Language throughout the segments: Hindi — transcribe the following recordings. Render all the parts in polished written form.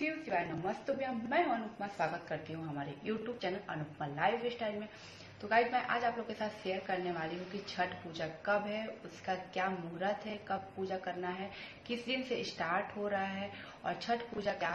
शिव शिवाय नमस्ते। मैं हूं अनुपमा, स्वागत करती हूं हमारे YouTube channel Anupama life style में। तो गाइस, मैं आज आप लोग के साथ शेयर करने वाली हूं कि छठ पूजा कब है, उसका क्या मुहूर्त है, कब पूजा करना है, किस दिन से स्टार्ट हो रहा है और छठ पूजा क्या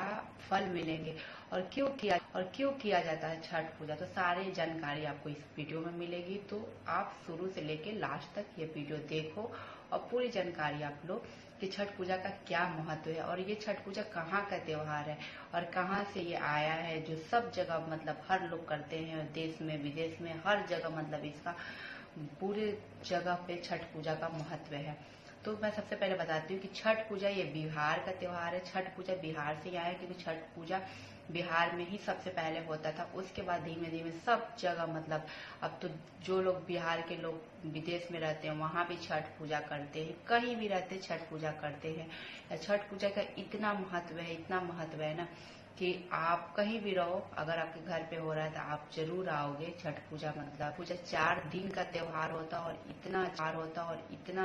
फल मिलेंगे और क्यों किया जाता है छठ पूजा। तो सारी जानकारी आपको इस वीडियो में मिलेगी, तो आप शुरू से लेके लास्ट तक ये वीडियो देखो और पूरी जानकारी आप लोग कि छठ पूजा का क्या महत्व है और ये छठ पूजा कहाँ का त्योहार है और कहाँ से ये आया है, जो सब जगह मतलब हर लोग करते हैं, देश में विदेश में हर जगह मतलब इसका पूरे जगह पे छठ पूजा का महत्व है। तो मैं सबसे पहले बताती हूँ कि छठ पूजा ये बिहार का त्योहार है। छठ पूजा बिहार से आया है क्योंकि छठ पूजा बिहार में ही सबसे पहले होता था। उसके बाद धीमे धीमे सब जगह मतलब अब तो जो लोग बिहार के लोग विदेश में रहते हैं वहां भी छठ पूजा करते हैं, कहीं भी रहते छठ पूजा करते हैं। छठ पूजा का इतना महत्व है ना कि आप कहीं भी रहो, अगर आपके घर पे हो रहा है तो आप जरूर आओगे। छठ पूजा मतलब पूजा 4 दिन का त्योहार होता है और इतना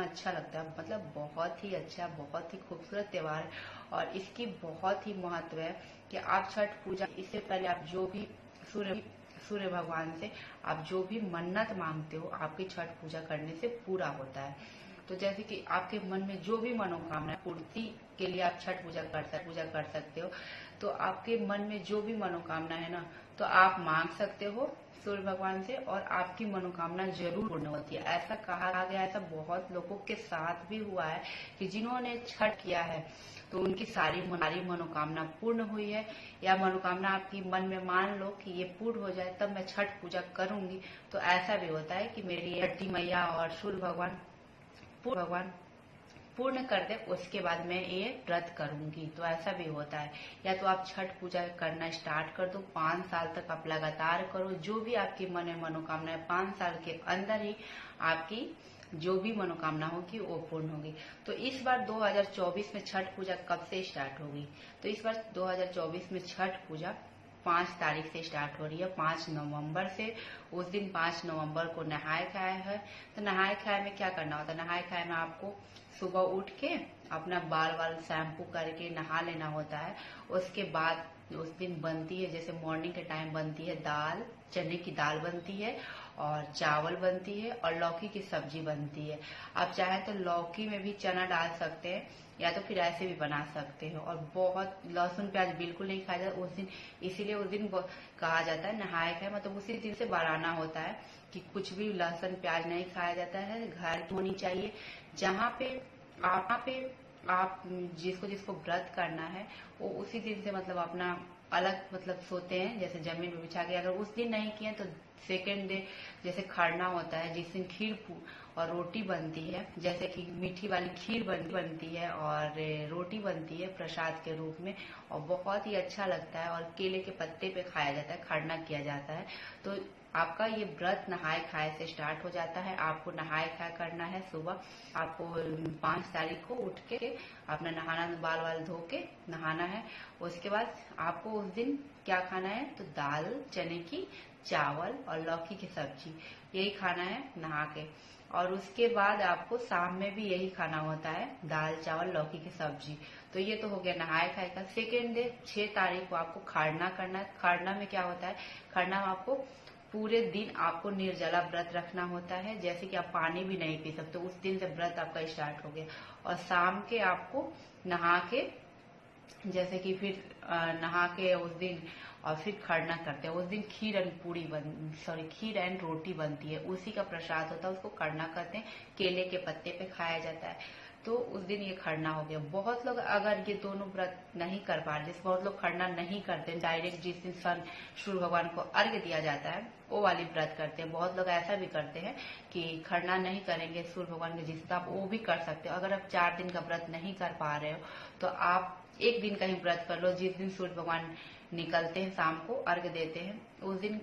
अच्छा लगता है, मतलब बहुत ही अच्छा, बहुत ही खूबसूरत त्योहार है और इसकी बहुत ही महत्व है कि आप छठ पूजा इससे पहले आप जो भी सूर्य भगवान से आप जो भी मन्नत मांगते हो आपकी छठ पूजा करने से पूरा होता है। तो जैसे कि आपके मन में जो भी मनोकामना पूर्ति के लिए आप छठ पूजा कर सकते हो। तो आपके मन में जो भी मनोकामना है ना, तो आप मांग सकते हो सूर्य भगवान से और आपकी मनोकामना जरूर पूर्ण होती है। ऐसा कहा गया, ऐसा बहुत लोगों के साथ भी हुआ है कि जिन्होंने छठ किया है तो उनकी सारी मनोकामना पूर्ण हुई है। या मनोकामना आपकी मन में मान लो कि ये पूर्ण हो जाए तब मैं छठ पूजा करूंगी, तो ऐसा भी होता है कि मेरी छठी मैया और सूर्य भगवान पूर्ण कर दे, उसके बाद मैं ये व्रत करूंगी। तो ऐसा भी होता है। या तो आप छठ पूजा करना स्टार्ट कर दो, 5 साल तक आप लगातार करो, जो भी आपकी मन में मनोकामना है 5 साल के अंदर ही आपकी जो भी मनोकामना होगी वो पूर्ण होगी। तो इस बार 2024 में छठ पूजा कब से स्टार्ट होगी? तो इस बार 2024 में छठ पूजा 5 तारीख से स्टार्ट हो रही है, 5 नवंबर से। उस दिन 5 नवंबर को नहाए खाए है। तो नहाए खाए में क्या करना होता है? नहाए खाए में आपको सुबह उठ के अपना बाल शैम्पू करके नहा लेना होता है। उसके बाद उस दिन बनती है, जैसे मॉर्निंग के टाइम बनती है दाल, चने की दाल बनती है और चावल बनती है और लौकी की सब्जी बनती है। आप चाहें तो लौकी में भी चना डाल सकते हैं या तो फिर ऐसे भी बना सकते हो। और बहुत लहसुन प्याज बिल्कुल नहीं खाया जाता उस दिन, इसीलिए उस दिन कहा जाता है नहाए खाए, मतलब उसी दिन से बनाना होता है कि कुछ भी लहसुन प्याज नहीं खाया जाता है। घर होनी चाहिए जहाँ पे आप जिसको व्रत करना है वो उसी दिन से मतलब अपना अलग मतलब सोते हैं, जैसे जमीन में बिछा के। अगर उस दिन नहीं किए तो सेकेंड डे जैसे खरना होता है, जिस दिन खीर और रोटी बनती है, जैसे कि मीठी वाली खीर बनती है और रोटी बनती है प्रसाद के रूप में और बहुत ही अच्छा लगता है और केले के पत्ते पे खाया जाता है, खरना किया जाता है। तो आपका ये व्रत नहाए खाए से स्टार्ट हो जाता है। आपको नहाए खाए करना है सुबह, आपको 5 तारीख को उठ के अपना नहाना, बाल धो के नहाना है। उसके बाद आपको उस दिन क्या खाना है? तो दाल, चने की, चावल और लौकी की सब्जी, यही खाना है नहा के। और उसके बाद आपको शाम में भी यही खाना होता है, दाल चावल लौकी की सब्जी। तो ये तो हो गया नहाए खाए का। सेकेंड डे 6 तारीख को आपको खरना करना है। खरना में क्या होता है? खरना में आपको पूरे दिन आपको निर्जला व्रत रखना होता है, जैसे कि आप पानी भी नहीं पी सकते, उस दिन से व्रत आपका स्टार्ट हो गया। और शाम के आपको नहा के, जैसे कि फिर नहा के उस दिन और फिर खरना करते हैं। उस दिन खीर एंड रोटी बनती है, उसी का प्रसाद होता है, उसको खरना करते हैं, केले के पत्ते पे खाया जाता है। तो उस दिन ये खरना हो गया। बहुत लोग अगर ये दोनों व्रत नहीं कर पा रहे, जैसे बहुत लोग खरना नहीं करते, डायरेक्ट जिस दिन सूर्य भगवान को अर्घ्य दिया जाता है वो वाली व्रत करते हैं। बहुत लोग ऐसा भी करते हैं कि खरना नहीं करेंगे सूर्य भगवान के, जिसका आप वो भी कर सकते हो। अगर आप 4 दिन का व्रत नहीं कर पा रहे हो तो आप 1 दिन का ही व्रत कर लो। जिस दिन सूर्य भगवान निकलते हैं शाम को अर्घ्य देते हैं उस दिन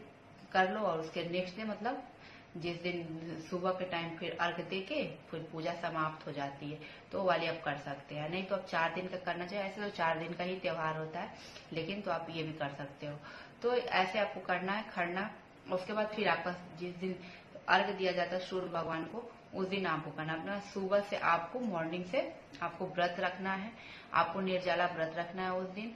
कर लो और उसके नेक्स्ट डे मतलब जिस दिन सुबह के टाइम फिर अर्घ्य दे के फिर पूजा समाप्त हो जाती है, तो वाली आप कर सकते हैं। नहीं तो आप 4 दिन का करना चाहिए। ऐसे तो 4 दिन का ही त्योहार होता है, लेकिन तो आप ये भी कर सकते हो। तो ऐसे आपको करना है खरना। उसके बाद फिर आपका जिस दिन अर्घ्य दिया जाता है सूर्य भगवान को, उस दिन आपको करना अपना सुबह से आपको मॉर्निंग से आपको व्रत रखना है, आपको निर्जला व्रत रखना है उस दिन।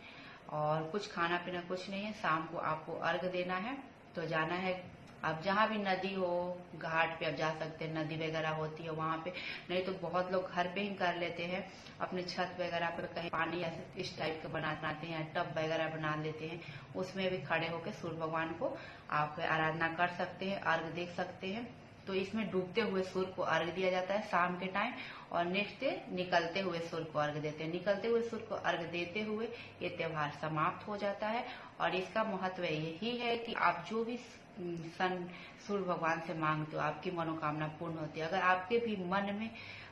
और कुछ खाना पीना कुछ नहीं है। शाम को आपको अर्घ देना है, तो जाना है आप जहाँ भी नदी हो, घाट पे आप जा सकते हैं, नदी वगैरह होती है वहां पे, नहीं तो बहुत लोग घर पे ही कर लेते हैं, अपने छत वगैरह पर कहीं पानी ऐसे इस टाइप का बनाते हैं, टब वगैरह बना लेते हैं, उसमें भी खड़े होकर सूर्य भगवान को आप आराधना कर सकते हैं, अर्घ दे सकते हैं। तो इसमें डूबते हुए सूर्य को अर्घ दिया जाता है शाम के टाइम, और नेक्स्ट डे निकलते हुए सूर्य को अर्घ देते हैं। निकलते हुए सूर्य को अर्घ देते हुए ये त्योहार समाप्त हो जाता है। और इसका महत्व यही है कि आप जो भी सूर्य भगवान से मांगते हो, आपकी मनोकामना पूर्ण होती है। अगर आपके भी मन में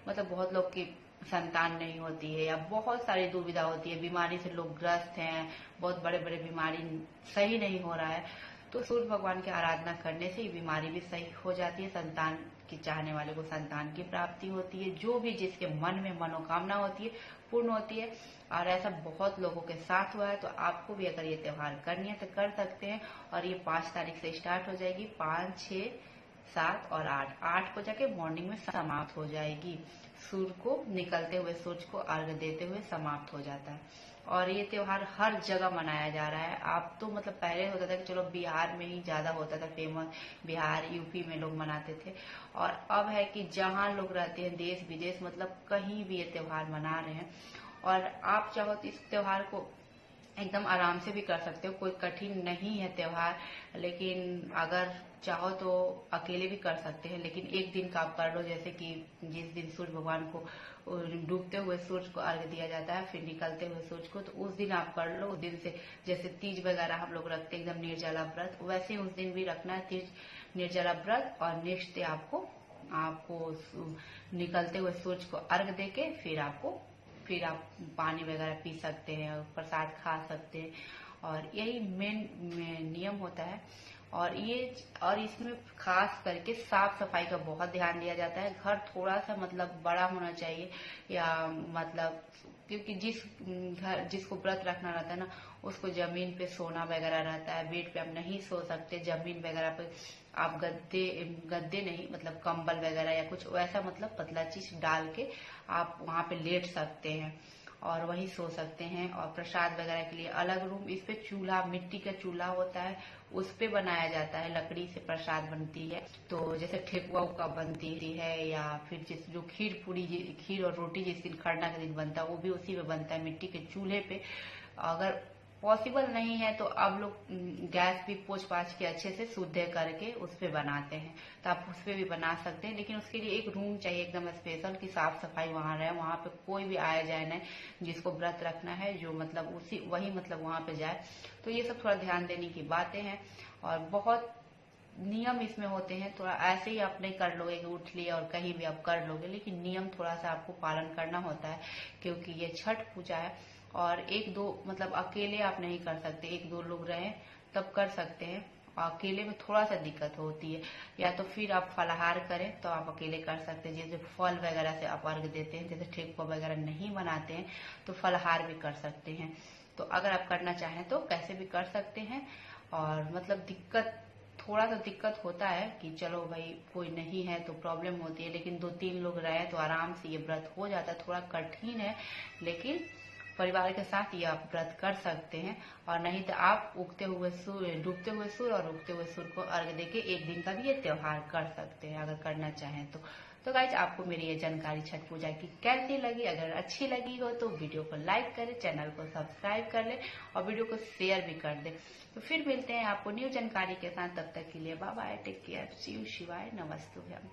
मतलब बहुत लोग की संतान नहीं होती है, या बहुत सारी दुविधा होती है, बीमारी से लोग ग्रस्त हैं, बहुत बड़े बड़े बीमारी सही नहीं हो रहा है, तो सूर्य भगवान की आराधना करने से ये बीमारी भी सही हो जाती है, संतान की चाहने वाले को संतान की प्राप्ति होती है, जो भी जिसके मन में मनोकामना होती है पूर्ण होती है। और ऐसा बहुत लोगों के साथ हुआ है, तो आपको भी अगर ये त्योहार करनी है तो कर सकते हैं। और ये 5 तारीख से स्टार्ट हो जाएगी, 5, 6, 7 और 8 को जाके मॉर्निंग में समाप्त हो जाएगी। सूर्य को निकलते हुए सूरज को अर्घ देते हुए समाप्त हो जाता है। और ये त्योहार हर जगह मनाया जा रहा है। आप तो मतलब पहले होता था कि चलो बिहार में ही ज्यादा होता था फेमस, बिहार यूपी में लोग मनाते थे, और अब है कि जहाँ लोग रहते हैं देश विदेश मतलब कहीं भी ये त्योहार मना रहे हैं। और आप चाहो तो इस त्योहार को एकदम आराम से भी कर सकते हो, कोई कठिन नहीं है त्योहार, लेकिन अगर चाहो तो अकेले भी कर सकते हैं, लेकिन एक दिन का आप कर लो। जैसे कि जिस दिन सूर्य भगवान को डूबते हुए सूरज को अर्घ दिया जाता है, फिर निकलते हुए सूरज को, तो उस दिन आप कर लो। उस दिन से जैसे तीज वगैरह हम लोग रखते हैं एकदम निर्जला व्रत, वैसे उस दिन भी रखना है तीज निर्जला व्रत। और नेक्स्ट डे आपको निकलते हुए सूरज को अर्घ देके फिर आप पानी वगैरह पी सकते हैं, प्रसाद खा सकते हैं। और यही मेन नियम होता है। और इसमें खास करके साफ सफाई का बहुत ध्यान दिया जाता है। घर थोड़ा सा मतलब बड़ा होना चाहिए, या मतलब क्योंकि जिसको व्रत रखना रहता है ना, उसको जमीन पे सोना वगैरह रहता है, बेड पे आप नहीं सो सकते, जमीन वगैरह पे आप गद्दे नहीं मतलब कंबल वगैरह या कुछ वैसा मतलब पतला चीज डाल के आप वहां पे लेट सकते हैं और वहीं सो सकते हैं। और प्रसाद वगैरह के लिए अलग रूम, इस पे चूल्हा, मिट्टी का चूल्हा होता है, उस पे बनाया जाता है, लकड़ी से प्रसाद बनती है। तो जैसे ठेकुआ का बनती है, या फिर जो खीर और रोटी जिस दिन खरना के दिन बनता है वो भी उसी में बनता है, मिट्टी के चूल्हे पे। अगर पॉसिबल नहीं है तो अब लोग गैस भी पोंछ पाछ के अच्छे से शुद्ध करके उस पे बनाते हैं, तो आप उस पे भी बना सकते हैं। लेकिन उसके लिए एक रूम चाहिए एकदम स्पेशल कि साफ सफाई वहां रहे, वहां पे कोई भी आया जाए नहीं, जिसको व्रत रखना है जो मतलब वही मतलब वहां पे जाए। तो ये सब थोड़ा ध्यान देने की बातें हैं, और बहुत नियम इसमें होते हैं। थोड़ा ऐसे ही आप नहीं कर लोगे कि उठ लिए और कहीं भी आप कर लोगे, लेकिन नियम थोड़ा सा आपको पालन करना होता है, क्योंकि ये छठ पूजा है। और एक दो मतलब अकेले आप नहीं कर सकते, एक दो लोग रहे तब कर सकते हैं। अकेले में थोड़ा सा दिक्कत होती है, या तो फिर आप फलाहार करें तो आप अकेले कर सकते हैं, जैसे फल वगैरह से आप अर्घ देते हैं, जैसे ठेकुआ वगैरह नहीं बनाते हैं तो फलाहार भी कर सकते हैं। तो अगर आप करना चाहें तो कैसे भी कर सकते हैं। और मतलब थोड़ा सा दिक्कत होता है कि चलो भाई कोई नहीं है तो प्रॉब्लम होती है, लेकिन 2-3 लोग रहे तो आराम से ये व्रत हो जाता है। थोड़ा कठिन है, लेकिन परिवार के साथ ये आप व्रत कर सकते हैं। और नहीं तो आप डूबते हुए सूर्य और उगते हुए सूर्य को अर्घ देके एक दिन का भी ये त्योहार कर सकते हैं अगर करना चाहें तो गाइज आपको मेरी ये जानकारी छठ पूजा की कैसी लगी? अगर अच्छी लगी हो तो वीडियो को लाइक करें, चैनल को सब्सक्राइब कर ले और वीडियो को शेयर भी कर दे। तो फिर मिलते हैं आपको न्यू जानकारी के साथ, तब तक के लिए bye bye, take care, Shiv शिवाय, नमस्तुभ्यम।